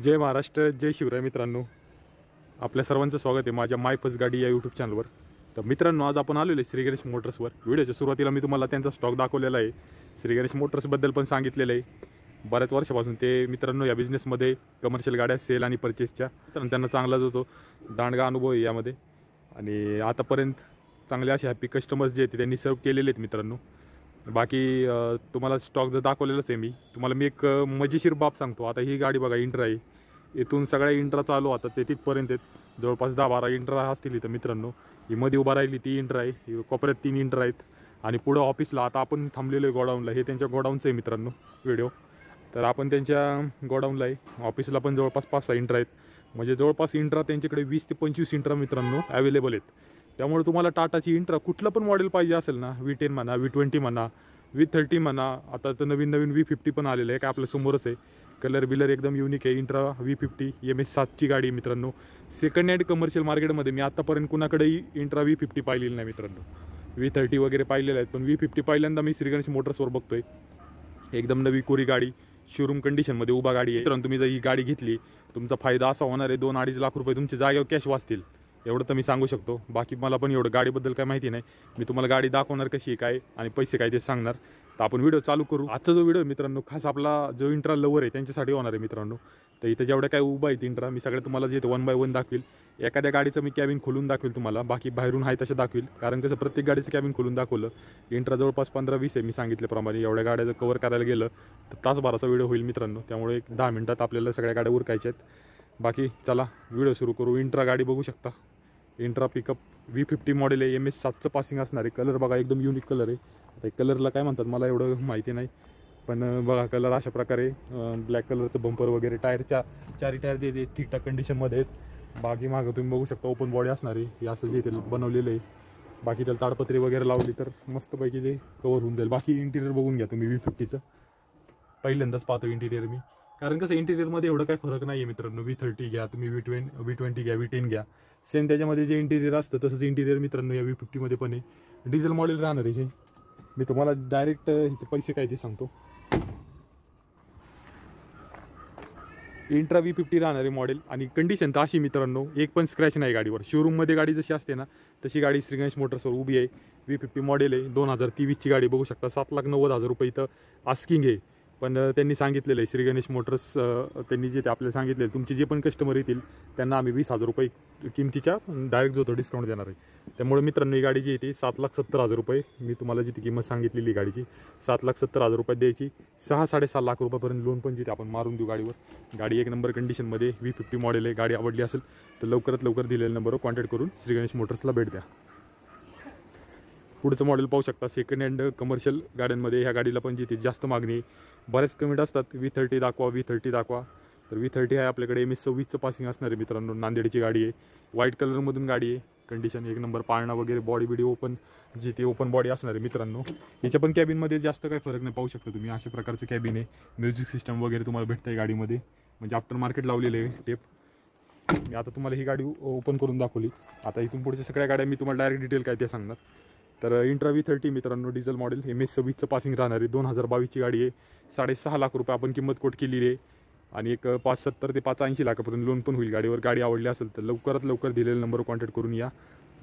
जय महाराष्ट्र, जय शिवराय मित्रांनो. आपल्या सर्वांचं स्वागत आहे माझ्या माय फर्स्ट गाडी या यूट्यूब चॅनलवर. तर मित्रांनो, आज आपण आलेलो आहे श्री गणेश मोटर्सवर. व्हिडिओच्या सुरुवातीला मी तुम्हाला त्यांचा स्टॉक दाखवलेला आहे. श्री गणेश मोटर्सबद्दल पण सांगितलेलं आहे. बऱ्याच वर्षापासून ते मित्रांनो या बिझनेसमध्ये कमर्शियल गाड्या सेल आणि परचेसच्या त्यांना चांगला जो तो दांडगा अनुभव आहे यामध्ये. आणि आतापर्यंत चांगले असे हॅपी कस्टमर्स जे आहेत त्यांनी सर्व केलेले आहेत मित्रांनो. बाकी तुम्हाला स्टॉक जर दाखवलेलाच आहे तुम्हाला एक मजेशीर बाब सांगतो. आता ही गाडी बघा, इंट्रा आहे. इथून सगळ्या इंट्रा चालू आता ते तिथपर्यंत आहेत. जवळपास 10-12 इंट्रा असतील इथं मित्रांनो. ही मध्ये उभा राहिली ती इंट्रा आहे. ही कोपऱ्यात 3 इंट्रा आहेत. आणि पुढं ऑफिसला आता आपण थांबलेलो आहे गोडाऊनला. हे त्यांच्या गोडाऊनचं आहे मित्रांनो व्हिडिओ. तर आपण त्यांच्या गोडाऊनला आहे. ऑफिसला पण जवळपास 5-6 इंट्रा आहेत. म्हणजे जवळपास इंट्रा त्यांच्याकडे 20 ते 25 इंट्रा मित्रांनो अवेलेबल आहेत. त्यामुळे तुम्हाला टाटाची इंट्रा कुठलं पण मॉडेल पाहिजे असेल ना, V10 म्हणा, V20 म्हणा, V30 म्हणा, आता तर नवीन V50 पण आलेलं आहे. काय आपल्या समोरच आहे. कलर बिलर एकदम युनिक आहे. इंट्रा V50 MS7ची गाडी आहे मित्रांनो. सेकंड हँड कमर्शियल मार्केटमध्ये मी आत्तापर्यंत कुणाकडेही इंट्रा V50 पाहिलेली नाही मित्रांनो. V30 वगैरे पाहिलेलं आहेत, पण V50 पहिल्यांदा मी श्री गणेश मोटर्सवर बघतोय. एकदम नवी कोरी गाडी, शोरूम कंडिशनमध्ये उभा गाडी आहे मित्रांनो. तुम्ही जर ही गाडी घेतली, तुमचा फायदा असा होणार आहे 2-2.5 लाख रुपये तुमच्या जागेवर कॅश वाचतील, एवढं तर मी सांगू शकतो. बाकी मला पण एवढं गाडीबद्दल काय माहिती नाही. मी तुम्हाला गाडी दाखवणार कशी काय आणि पैसे काय ते सांगणार. तर आपण व्हिडिओ चालू करू. आजचा जो व्हिडिओ मित्रांनो खास आपला जो इंट्रा लवर आहे त्यांच्यासाठी होणार आहे मित्रांनो. तर इथं जेवढ्या काय उभा आहेत इंट्रा, मी सगळ्या तुम्हाला जे 1 बाय 1 दाखवेल. एखाद्या गाडीचं मी कॅबिन खोलून दाखवेल तुम्हाला, बाकी बाहेरून आहे तसं दाखवेल. कारण कसं प्रत्येक गाडीचं कॅबिन खोलून दाखवलं. इंट्रा जवळपास 15-20 आहे मी सांगितल्याप्रमाणे. एवढ्या गाड्या जर कवर करायला गेलं तर तासभराचा व्हिडिओ होईल मित्रांनो. त्यामुळे एक 10 मिनिटात आपल्याला सगळ्या गाड्या उरकायच्या आहेत. बाकी चला व्हिडिओ सुरू करू. इंट्रा गाडी बघू शकता. इंट्रा पिकअप V50 मॉडेल आहे. MS7चं पासिंग असणार आहे. कलर बघा, एकदम युनिक कलर आहे. आता कलरला काय म्हणतात मला एवढं माहिती नाही, पण बघा कलर अशा प्रकारे. ब्लॅक कलरचं बंपर वगैरे, टायरच्या 4 टायर ते ठीकठाक कंडिशनमध्ये आहेत. बाकी मागं तुम्ही बघू शकता ओपन बॉडी असणार आहे. हे असं जे ते बनवलेलं आहे. बाकी त्याला ताडपत्री वगैरे लावली तर मस्तपैकी ते कवर होऊन जाईल. बाकी इंटिरियर बघून घ्या तुम्ही V50चं. पहिल्यांदाच पाहतो इंटिरियर मी, कारण कसं इंटिरियरमध्ये एवढं काही फरक नाही आहे मित्रांनो. V30 घ्या तुम्ही, V20 घ्या, V10 घ्या, सेम त्याच्यामध्ये जे इंटिरियर असतं तसंच इंटिरियर मित्रांनो या V50मध्ये पण आहे. डिझेल मॉडेल राहणार आहे हे. मी तुम्हाला डायरेक्ट ह्याचे पैसे काय ते सांगतो. इंट्रा V50 राहणार आहे मॉडेल. आणि कंडिशन तर अशी मित्रांनो, एक पण स्क्रॅच नाही गाडीवर. शोरूममध्ये गाडी जशी असते ना तशी गाडी श्री गणेश मोटर्सवर उभी आहे. V50 मॉडेल आहे. 2023ची गाडी बघू शकता. 7,90,000 रुपये इथं आस्किंग आहे. पण त्यांनी सांगितलेलं आहे श्री गणेश मोटर्स, त्यांनी जे ते आपल्याला सांगितले तुमचे जे पण कस्टमर येतील त्यांना आम्ही 20,000 रुपये किमतीच्या डायरेक्ट जो तो डिस्काउंट देणार आहे. त्यामुळे मित्रांनो ही गाडी जी आहे ती 7,70,000 रुपये, मी तुम्हाला जी ती किंमत सांगितलेली गाडीची 7,70,000 रुपये द्यायची. 6-6.5 लाख रुपयापर्यंत लोन पण जिथे आपण मारून देऊ गाडीवर. गाडी एक नंबर कंडिशनमध्ये V50 मॉडेल आहे. गाडी आवडली असेल तर लवकरात लवकर दिलेल्या नंबरवर कॉन्टॅक्ट करून श्री गणेश मोटर्सला भेट द्या. पुढचं मॉडेल पाहू शकता. सेकंड हँड कमर्शियल गाड्यांमध्ये ह्या गाडीला पण जिथे जास्त मागणी आहे. बरेच कमेंट असतात V30 दाखवा, V30 दाखवा. तर V30 आहे आपल्याकडे. MS26चं पासिंग असणार आहे मित्रांनो. नांदेडची गाडी आहे. व्हाईट कलरमधून गाडी आहे. कंडिशन एक नंबर. पाळणा वगैरे, बॉडी बिडी ओपन, जी ती ओपन बॉडी असणार आहे मित्रांनो. याच्या पण कॅबिनमध्ये जास्त काही फरक नाही, पाहू शकता तुम्ही. अशा प्रकारचं कॅबिन आहे. म्युझिक सिस्टम वगैरे तुम्हाला भेटतं आहे गाडीमध्ये. म्हणजे आफ्टर मार्केट लावलेलं आहे टेप. मी आता तुम्हाला ही गाडी ओपन करून दाखवली. आता इथून पुढच्या सगळ्या गाड्या मी तुम्हाला डायरेक्ट डिटेल काय ते सांगणार. तर इंट्रा V30 मित्रांनो डिझेल मॉडेल. MS26चं पासिंग राहणार आहे. 2022ची गाडी आहे. 6.5 लाख रुपये आपण किंमत कोट केलेली आहे. आणि एक 570 ते 580 लाखापर्यंत लोन पण होईल गाडीवर. गाडी आवडली असेल तर लवकरात लवकर दिलेल्या नंबरवर कॉन्टॅक्ट करून या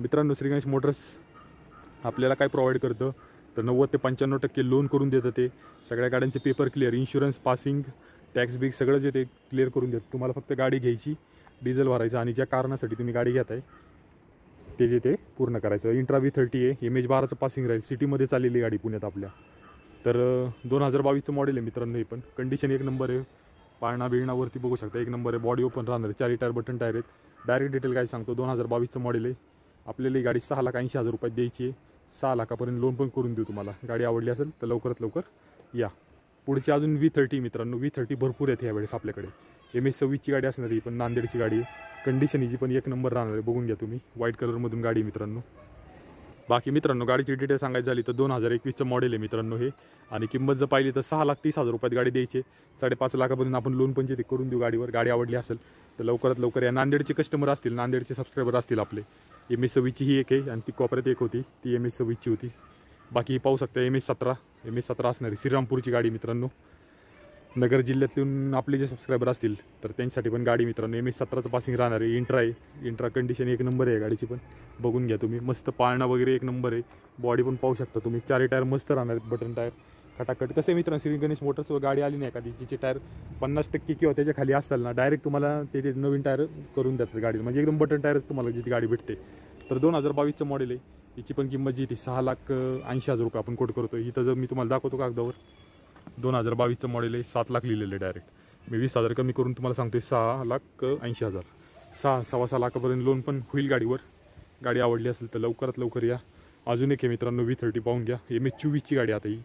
मित्रांनो. श्री गणेश मोटर्स आपल्याला काय प्रोव्हाइड करतं तर 90 ते 95% लोन करून देतं. ते सगळ्या गाड्यांचे paper clear, insurance, passing, tax big सगळं जे ते क्लिअर करून देतं. तुम्हाला फक्त गाडी घ्यायची, डिझेल भरायचं आणि ज्या कारणासाठी तुम्ही गाडी घेत आहे ते जे ते पूर्ण करायचं. इंट्रा V30 आहे. MS12चं पासिंग राहील. सिटीमध्ये चाललेली गाडी पुण्यात आपल्या. तर 2022चं मॉडेल आहे मित्रांनो. हे पण कंडिशन एक नंबर आहे. पाळणा बिळणावरती बघू शकता एक नंबर आहे. बॉडी ओपन राहणार आहे. 4 टायर बटन टायर आहेत. डायरेक्ट डिटेल काय सांगतो. 2022चं मॉडेल आहे. आपल्याला ही गाडी 6,80,000 रुपयात द्यायची आहे. 6 लाखापर्यंत लोन पण करून देऊ तुम्हाला. गाडी आवडली असेल तर लवकरात लवकर या. पुढची अजून V30 मित्रांनो. V30 भरपूर आहेत यावेळेस आपल्याकडे. MS26ची गाडी असणार ही पण नांदेडची गाडी आहे. कंडिशन हिची पण एक नंबर राहणार आहे. बघून घ्या तुम्ही. व्हाईट कलरमधून गाडी मित्रांनो. बाकी मित्रांनो गाडीची डिटेल सांगायची झाली तर 2021चं मॉडेल आहे मित्रांनो हे. आणि किंमत जर पाहिली तर 6,30,000 रुपयात गाडी द्यायची. 5.5 लाखापर्यंत आपण लोन पण जे ते करून देऊ गाडीवर. गाडी आवडली असेल तर लवकरात लवकर या. नांदेडचे कस्टमर असतील, नांदेडचे सबस्क्रायबर असतील आपले. MS26ची ही एक आहे आणि ती कोपऱ्यात एक होती, ती MS26ची होती. बाकी पाहू शकता MS17 असणारी श्रीरामपूरची गाडी मित्रांनो. नगर जिल्ह्यातून आपले जे सबस्क्रायबर असतील तर त्यांच्यासाठी पण गाडी मित्रांनो MS-17चं पासिंग राहणार आहे. इंट्रा कंडिशन एक नंबर आहे गाडीची, पण बघून घ्या तुम्ही. मस्त पाळणा वगैरे एक नंबर आहे. बॉडी पण पाहू शकता तुम्ही. 4 टायर मस्त राहणार आहेत, बटन टायर खटाखट. कसं आहे मित्रांनो, श्री गणेश मोटर्सवर गाडी आली नाही एखादी जिचे टायर 50% किंवा त्याच्या खाली असतात ना, डायरेक्ट तुम्हाला ते नवीन टायर करून देतात गाडी. म्हणजे एकदम बटन टायरच तुम्हाला जिथे गाडी भेटते. तर 2022चं मॉडेल आहे. हिची पण किंमत जी ती 6,80,000 रुपये आपण कोट करतो. इथं जर मी तुम्हाला दाखवतो कागदावर 2022चं मॉडेल आहे. 7 लाख लिहिलेलं आहे डायरेक्ट. मी 20,000 कमी करून तुम्हाला सांगतोय 6,80,000. 6.25 लाखापर्यंत लोन पण होईल गाडीवर. गाडी आवडली असेल तर लवकरात लवकर या. अजून एक आहे मित्रांनो V30 पाहून घ्या. MS-24ची गाडी. आता ही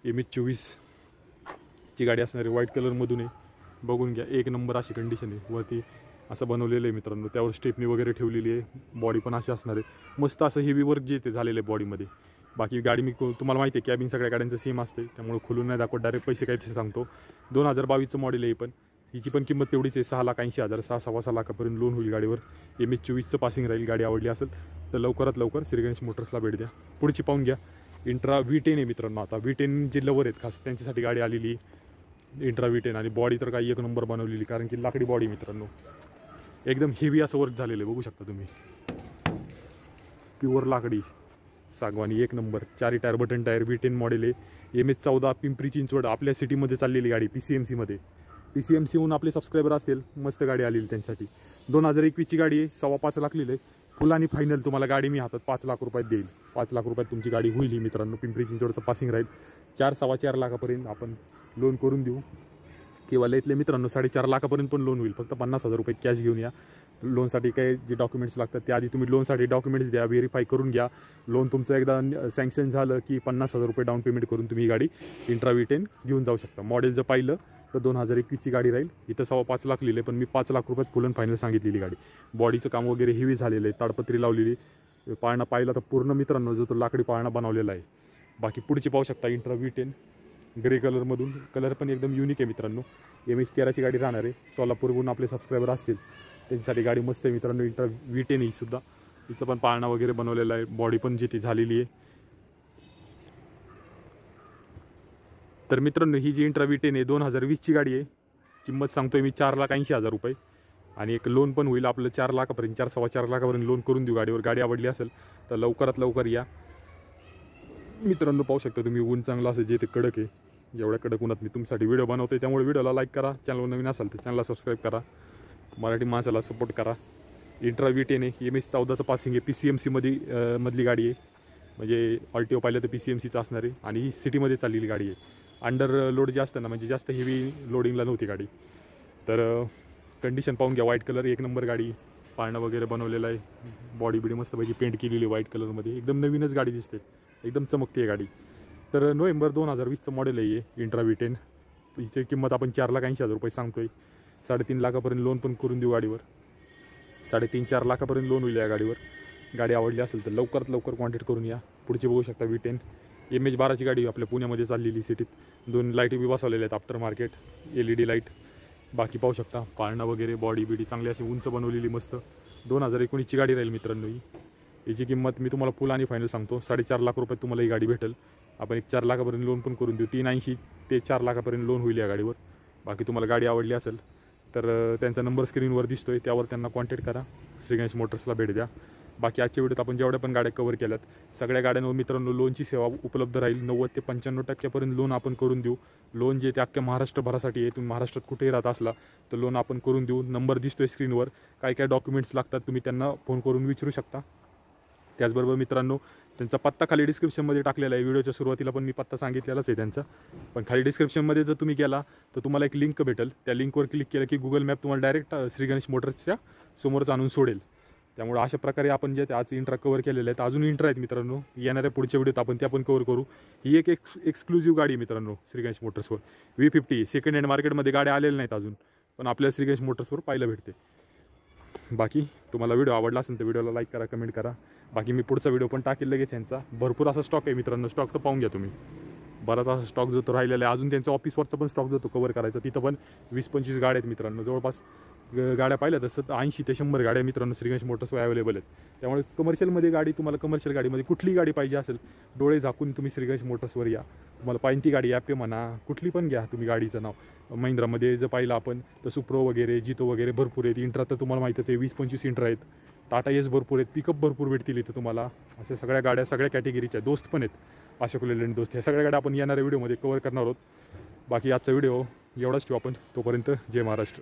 MS-24ची गाडी असणार आहे. व्हाईट कलरमधून आहे. बघून घ्या, एक नंबर अशी कंडिशन आहे. वरती असं बनवलेलं आहे मित्रांनो. त्यावर स्टेपनी वगैरे ठेवलेली आहे. बॉडी पण अशी असणार आहे. मस्त असं हेवी वर्क जे ते झालेलं आहे बॉडीमध्ये. बाकी गाडी मी तुम्हाला माहिती आहे कॅबिन सगळ्या गाड्यांचं सेम असते, त्यामुळे खुलून नाही दाखवत. डायरेक्ट पैसे काय ते सांगतो. 2022चं मॉडेल आहे. पण हिची पण किंमत तेवढीच आहे. 6,80,000. 6.25 लाखापर्यंत लोन होईल गाडीवर. MS-24चं पासिंग राहील. गाडी आवडली असेल तर लवकरात लवकर श्री गणेश मोटर्सला भेट द्या. पुढची पाहून घ्या. इंट्रा V10 आहे मित्रांनो. आता V10 जे लवर आहेत खास त्यांच्यासाठी गाडी आलेली इंट्रा V10. आणि बॉडी तर काही एक नंबर बनवलेली, कारण की लाकडी बॉडी मित्रांनो. एकदम हेवी असं वर्क झालेलं आहे, बघू शकता तुम्ही. प्युअर लाकडी सागवानी एक number. 4 tyre button tyre. V10 model आहे. MS-14 पिंपरी चिंचवड आपल्या सिटीमध्ये चाललेली गाडी. PCMCमध्ये. PCMCहून आपले सबस्क्रायबर असतील, मस्त गाडी आलेली त्यांच्यासाठी. 2021ची गाडी आहे. 5.25 लाख लिहिलं आहे. फुल आणि फायनल तुम्हाला गाडी मी हातात 5 लाख रुपयात देईल. 5 लाख रुपयात तुमची गाडी होईल ही मित्रांनो. पिंपरी चिंचवडचं पासिंग राहील. 4.25 लाखापर्यंत आपण लोन करून देऊ, किंवा लयतले मित्रांनो 4.5 लाखापर्यंत पण लोन होईल. फक्त 50,000 रुपये कॅश घेऊन या. लोनसाठी काही जे डॉक्युमेंट्स लागतात ते आधी तुम्ही लोनसाठी डॉक्युमेंट्स द्या, व्हेरीफाय करून घ्या. लोन तुमचं एकदा सँक्शन झालं की 50,000 रुपये डाऊन पेमेंट करून तुम्ही ही गाडी इंट्रा V10 घेऊन जाऊ शकता. मॉडेल जर पाहिलं तर 2021ची गाडी राहील. इथं 5.25 लाख लिहिले, पण मी 5 लाख रुपयात फुल अँड फायनल सांगितलेली गाडी. बॉडीचं काम वगैरे हेवी झालेलं आहे. ताडपत्री लावलेली. पाळणा पाहिला तर पूर्ण मित्रांनो जो तो लाकडी पाळणा बनवलेला आहे. बाकी पुढची पाहू शकता इंट्रा V10 ग्रे कलरमधून. कलर पण एकदम युनिक आहे मित्रांनो. MS-13ची गाडी राहणार आहे. सोलापूरहून आपले सबस्क्रायबर असतील त्यांच्यासाठी गाडी मस्त आहे मित्रांनो. इंट्रा V10 ही सुद्धा. तिचं पण पाळणा वगैरे बनवलेला आहे. बॉडी पण जी ती झालेली आहे. तर मित्रांनो ही जी इंट्रा V10 आहे 2020ची गाडी आहे. किंमत सांगतोय मी 4,80,000 रुपये. आणि एक लोन पण होईल आपलं 4 लाखापर्यंत. 4.25 लाखापर्यंत लोन करून देऊ गाडीवर. गाडी आवडली असेल तर लवकरात लवकर या मित्रांनो. पाहू शकता तुम्ही ऊन चांगलं असं जे ते कडक आहे. एवढ्या कडक उन्हात मी तुमच्यासाठी व्हिडिओ बनवतोय, त्यामुळे व्हिडिओला लाईक करा. चॅनलवर नवीन असाल तर चॅनलला सबस्क्राईब करा. मराठी माणसाला सपोर्ट करा. इंट्रा V10 आहे. MS-14चं पासिंग आहे. PCMCमध्ये मधली गाडी आहे. म्हणजे ऑल्टिओ पाहिलं तर PCMCचं असणार आहे. आणि ही सिटीमध्ये चाललेली गाडी आहे. अंडर लोड जे असतं ना, म्हणजे जास्त हेवी लोडिंगला नव्हती गाडी. तर कंडिशन पाहून घ्या. व्हाईट कलर एक नंबर गाडी. पाळणं वगैरे बनवलेलं आहे. बॉडी बिडी मस्तपैकी पेंट केलेली व्हाईट कलरमध्ये. एकदम नवीनच गाडी दिसते. एकदम चमकते गाडी. तर नोव्हेंबर 2020चं मॉडेल आहे इंट्रा V10. हिची किंमत आपण 4,80,000 रुपये सांगतोय. 3.5 लाखापर्यंत लोन पण करून देऊ गाडीवर. 3.5-4 लाखापर्यंत लोन होईल या गाडीवर. गाडी आवडली असेल तर लवकरात लवकर कॉन्टॅक्ट करून या. पुढची बघू शकता V10 MH-12ची गाडी आपल्या पुण्यामध्ये चाललेली सिटीत. 2 लाईटी बी बसवलेल्या आहेत आफ्टर मार्केट LED लाईट. बाकी पाहू शकता पाळणं वगैरे बॉडी बिडी चांगली अशी उंच बनवलेली मस्त. 2019ची गाडी राहील मित्रांनो ही. याची किंमत मी तुम्हाला फुल आणि फायनल सांगतो 4.5 लाख रुपये तुम्हाला ही गाडी भेटेल. आपण एक 4 लाखापर्यंत लोन पण करून देऊ. 380 ते 4 लाखापर्यंत लोन होईल या गाडीवर. बाकी तुम्हाला गाडी आवडली असेल तर त्यांचा नंबर स्क्रीनवर दिसतोय, त्यावर त्यांना कॉन्टॅक्ट करा. श्री गणेश मोटर्सला भेट द्या. बाकी आजच्या व्हिडिओत आपण जेवढ्या पण गाड्या कव्हर केल्यात सगळ्या गाड्यांवर मित्रांनो लोनची सेवा उपलब्ध राहील. 90 ते 95% लोन आपण करून देऊ. लोन जे ते अख्ख्या महाराष्ट्रभरासाठी आहे. तुम्ही महाराष्ट्रात कुठेही राहत असला तर लोन आपण करून देऊ. नंबर दिसतोय स्क्रीनवर. काय काय डॉक्युमेंट्स लागतात तुम्ही त्यांना फोन करून विचारू शकता. त्याचबरोबर मित्रांनो त्यांचा पत्ता खाली डिस्क्रिप्शनमध्ये टाकलेला आहे. व्हिडिओच्या सुरुवातीला पण मी पत्ता सांगितलेलाच आहे त्यांचा. पण खाली डिस्क्रिप्शनमध्ये जर तुम्ही गेला तर तुम्हाला एक लिंक भेटेल. त्या लिंकवर क्लिक केलं की गुगल मॅप तुम्हाला डायरेक्ट श्री गणेश मोटर्सच्या समोरच आणून सोडेल. त्यामुळे अशा प्रकारे आपण जे आज इंट्रा कव्हर केलेले आहेत. अजून इंट्रा आहेत मित्रांनो. येणाऱ्या पुढच्या व्हिडिओत आपण ते पण कव्हर करू. ही एक एक्सक्लुझिव्ह गाडी मित्रांनो श्री गणेश मोटर्सवर. V50 सेकंड हँड मार्केटमध्ये गाड्या आलेल्या नाहीत अजून, पण आपल्या श्री गणेश मोटर्सवर पाहायला भेटते. बाकी तुम्हाला व्हिडिओ आवडला असेल तर व्हिडिओला लाईक करा, कमेंट करा. बाकी मी पुढचा व्हिडिओ पण टाकेल लगेच यांचा. भरपूर असा स्टॉक आहे मित्रांनो. स्टॉक तर पाहून घ्या तुम्ही. बराच असा स्टॉक जो तो राहिलेला आहे. अजून त्यांच्या ऑफिसवरचा पण स्टॉक जो तो कव्हर करायचा. तिथं पण 20-25 गाड्या आहेत मित्रांनो. जवळपास गाड्या पाहिल्या तसं 80 ते 100 गाड्या मित्रांनो श्रीगणेश मोटर्सवर अवेलेबल आहेत. त्यामुळे कमर्शियलमध्ये गाडी तुम्हाला कमर्शियल गाडीमध्ये कुठली गाडी पाहिजे असेल डोळे झाकून तुम्ही श्रीगणेश मोटर्सवर या. तुम्हाला पाहिजे ती गाडी ॲपे म्हणा कुठली पण घ्या तुम्ही गाडीचं नाव. महिंद्रामध्ये जर पाहिलं आपण तर सुप्रो वगैरे जितो वगैरे भरपूर आहेत. इंट्रा तर तुम्हाला माहीतच आहे 20-25 इंट्रा आहेत. टाटा एस भरपूर आहेत. पिकअप भरपूर भेटतील इथं तुम्हाला. अशा सगळ्या गाड्या सगळ्या कॅटेगरीच्या दोस्त पण आहेत. अशोक लेलँड दोस्त ह्या सगळ्या गाड्या आपण येणाऱ्या व्हिडिओमध्ये कव्हर करणार आहोत. बाकी आजचा व्हिडिओ एवढाच ठेवू आपण. तोपर्यंत जय महाराष्ट्र.